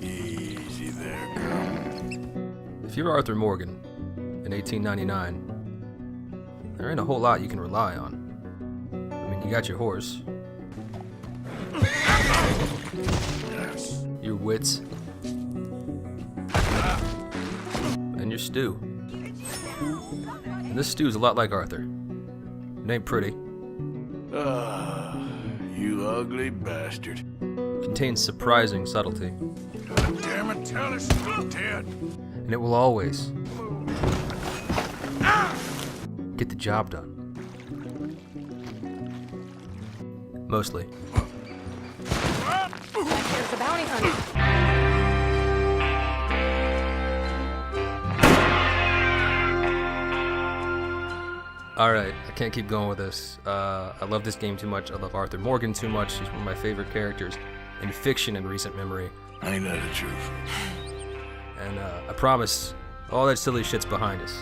Easy there, girl. If you're Arthur Morgan in 1899, there ain't a whole lot you can rely on. I mean, you got your horse, your wits, and your stew. And this stew's a lot like Arthur. It ain't pretty. You ugly bastard. Contains surprising subtlety. God damn it, tell us stop dead. And it will always get the job done. Mostly. Here's the bounty hunter. Alright, I can't keep going with this. I love this game too much. I love Arthur Morgan too much. He's one of my favorite characters in fiction in recent memory. Ain't that the truth? And I promise, all that silly shit's behind us.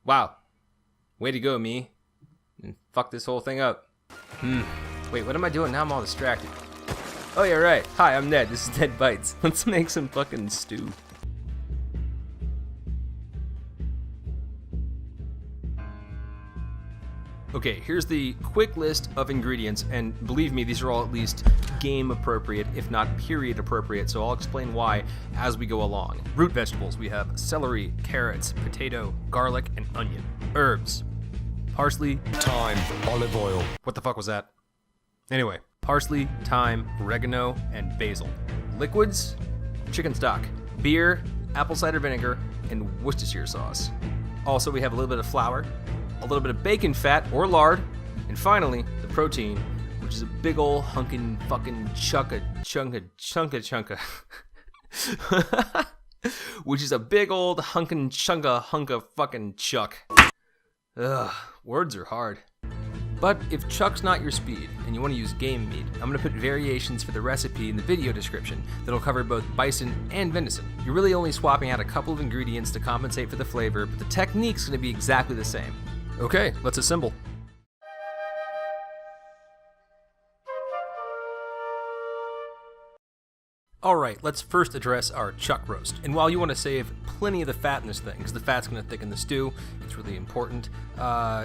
Wow. Way to go, me. And fuck this whole thing up. Wait, what am I doing now? I'm all distracted. Oh, yeah, right. Hi, I'm Ned. This is Ned Bytes. Let's make some fucking stew. Okay, here's the quick list of ingredients, and believe me, these are all at least game appropriate, if not period appropriate, so I'll explain why as we go along. Root vegetables, we have celery, carrots, potato, garlic, and onion. Herbs, parsley, Thyme, olive oil. what the fuck was that? Anyway, parsley, thyme, oregano, and basil. Liquids, chicken stock, beer, apple cider vinegar, and Worcestershire sauce. Also, we have a little bit of flour, a little bit of bacon fat or lard, and finally, the protein, which is a big ol' hunkin' fucking chunka, which is a big old hunkin' hunka fucking chuck. Ugh, words are hard. But if chuck's not your speed and you want to use game meat, I'm going to put variations for the recipe in the video description that'll cover both bison and venison. You're really only swapping out a couple of ingredients to compensate for the flavor, but the technique's going to be exactly the same. Okay, let's assemble. Alright, let's first address our chuck roast. And while you want to save plenty of the fat in this thing, because the fat's going to thicken the stew, it's really important,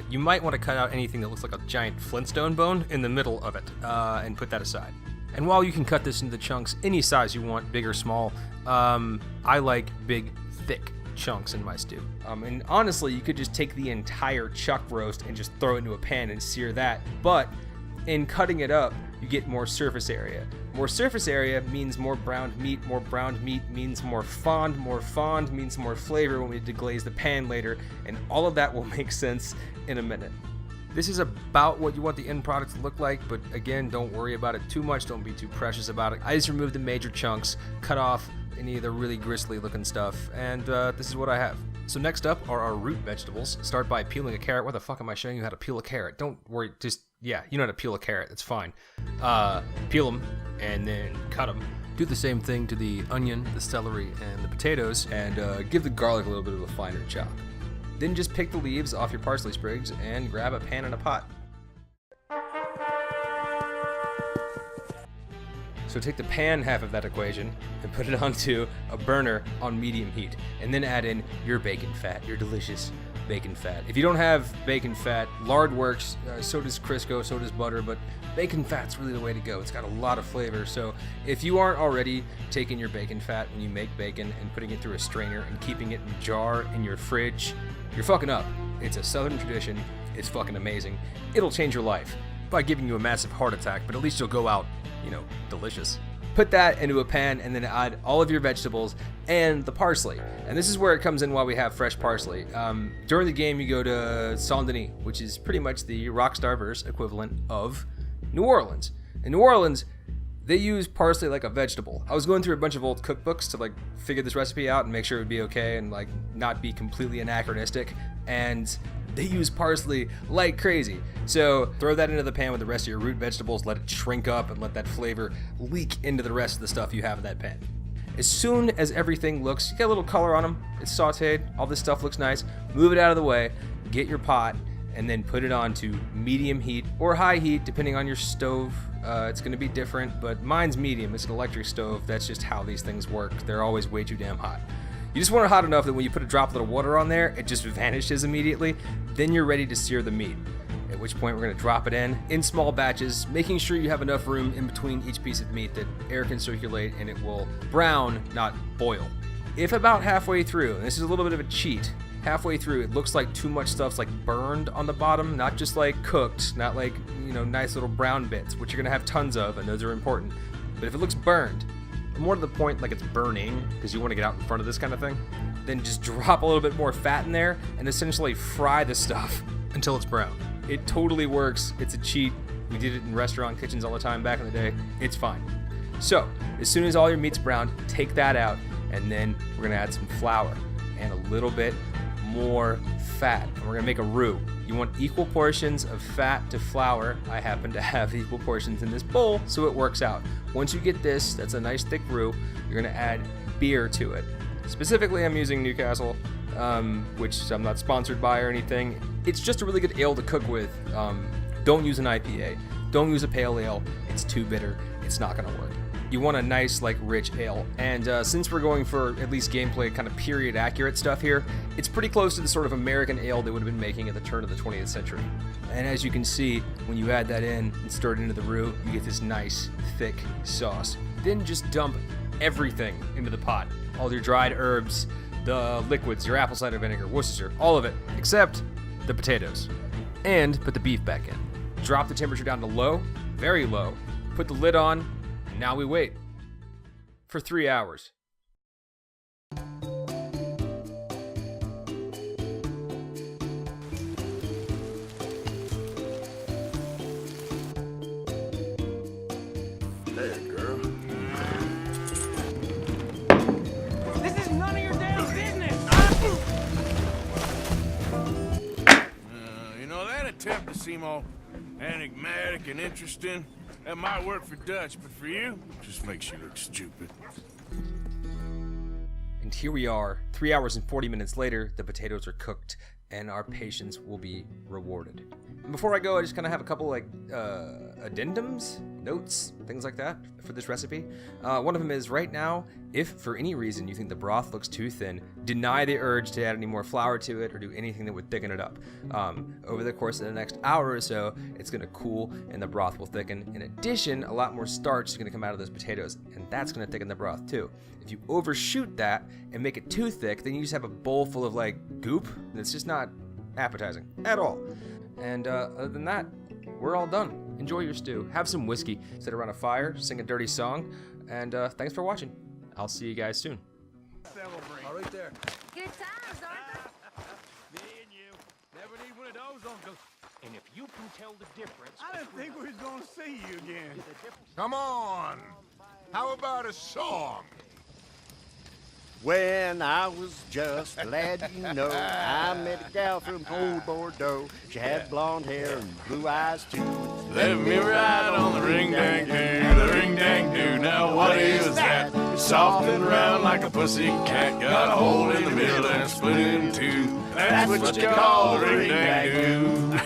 you might want to cut out anything that looks like a giant Flintstone bone in the middle of it, and put that aside. And while you can cut this into chunks any size you want, big or small, I like big, thick chunks in my stew. And honestly, you could just take the entire chuck roast and just throw it into a pan and sear that, but in cutting it up, you get more surface area. More surface area means more browned meat means more fond means more flavor when we deglaze the pan later, and all of that will make sense in a minute. This is about what you want the end product to look like, but again, don't worry about it too much, don't be too precious about it. I just removed the major chunks, cut off any of the really gristly looking stuff, and this is what I have. So next up are our root vegetables. Start by peeling a carrot. Why the fuck am I showing you how to peel a carrot? Don't worry, just, yeah, you know how to peel a carrot, that's fine. Peel them, and then cut them. Do the same thing to the onion, the celery, and the potatoes, and give the garlic a little bit of a finer chop. Then just pick the leaves off your parsley sprigs and grab a pan and a pot. So take the pan half of that equation and put it onto a burner on medium heat, and then add in your bacon fat, your delicious bacon fat. If you don't have bacon fat, lard works, so does Crisco, so does butter, but bacon fat's really the way to go. It's got a lot of flavor, so if you aren't already taking your bacon fat when you make bacon and putting it through a strainer and keeping it in a jar in your fridge, you're fucking up. It's a southern tradition, it's fucking amazing. It'll change your life by giving you a massive heart attack, but at least you'll go out, you know, delicious. Put that into a pan and then add all of your vegetables and the parsley. And this is where it comes in while we have fresh parsley. During the game, you go to Saint-Denis, which is pretty much the Rockstar-verse equivalent of New Orleans. In New Orleans, they use parsley like a vegetable. I was going through a bunch of old cookbooks to like figure this recipe out and make sure it would be okay and like not be completely anachronistic. And they use parsley like crazy. So throw that into the pan with the rest of your root vegetables, let it shrink up, and let that flavor leak into the rest of the stuff you have in that pan. As soon as everything looks, you get a little color on them, it's sautéed, all this stuff looks nice, move it out of the way, get your pot, and then put it on to medium heat or high heat, depending on your stove. It's going to be different, but mine's medium. It's an electric stove. That's just how these things work. They're always way too damn hot. You just want it hot enough that when you put a droplet of water on there, it just vanishes immediately. Then you're ready to sear the meat. At which point we're going to drop it in small batches, making sure you have enough room in between each piece of meat that air can circulate and it will brown, not boil. If about halfway through, and this is a little bit of a cheat, halfway through it looks like too much stuff's like burned on the bottom, not just like cooked, not like, you know, nice little brown bits, which you're going to have tons of, and those are important. But if it looks burned, more to the point like it's burning, because you want to get out in front of this kind of thing, then just drop a little bit more fat in there and essentially fry the stuff until it's brown. It totally works. It's a cheat. We did it in restaurant kitchens all the time back in the day. It's fine. So, as soon as all your meat's browned, take that out, and then we're gonna add some flour and a little bit more fat. And we're gonna make a roux. You want equal portions of fat to flour. I happen to have equal portions in this bowl, so it works out. Once you get this, that's a nice thick roux, you're gonna add beer to it. Specifically, I'm using Newcastle, which I'm not sponsored by or anything. It's just a really good ale to cook with. Don't use an IPA. Don't use a pale ale. It's too bitter. It's not gonna work. You want a nice, like, rich ale. And since we're going for at least gameplay kind of period accurate stuff here, it's pretty close to the sort of American ale they would have been making at the turn of the 20th century. And as you can see, when you add that in and stir it into the roux, you get this nice, thick sauce. Then just dump everything into the pot. All your dried herbs, the liquids, your apple cider vinegar, Worcestershire, all of it, except the potatoes. And put the beef back in. Drop the temperature down to low, very low, put the lid on, and now we wait for 3 hours. There, girl. This is none of your damn business! You know, that attempt to seem all enigmatic and interesting, that might work for Dutch, but for you, just makes you look stupid. And here we are, 3 hours and 40 minutes later, the potatoes are cooked, and our patience will be rewarded. And before I go, I just kind of have a couple, like, addendums, notes, things like that for this recipe. One of them is, right now, if for any reason you think the broth looks too thin, deny the urge to add any more flour to it or do anything that would thicken it up. Over the course of the next hour or so, it's going to cool and the broth will thicken. In addition, a lot more starch is going to come out of those potatoes, and that's going to thicken the broth too. If you overshoot that and make it too thick, then you just have a bowl full of, like, goop that's just not appetizing at all. And other than that, we're all done. Enjoy your stew. Have some whiskey. Sit around a fire, sing a dirty song, and thanks for watching. I'll see you guys soon. Celebrate. All right there. Good times, Arthur. Me and you. Never need one of those, Uncle. And if you can tell the difference... I didn't think we was gonna see you again. Come on! How about a song? When I was just a lad, you know, I met a gal from old Bordeaux. She had blonde hair and blue eyes too. Let me ride on the ring-dang-doo, the ring-dang-doo. Now what is that? It's soft and round like a pussy cat. Got a hole in the middle and split in two. That's what you call the ring-dang-doo.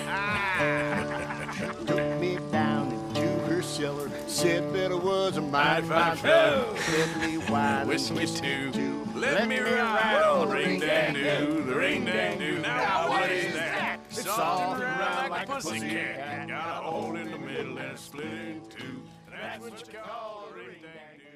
Took me down into her cellar, said that I was a mighty fine fellow. Fed me wine and Whiskey too. Let me ride on the ring-dang-doo, the ring-dang-doo. Now what is that? It's soft and round like a pussy cat. Got a hole in the middle and split in two. That's what you call a ring-dang-doo.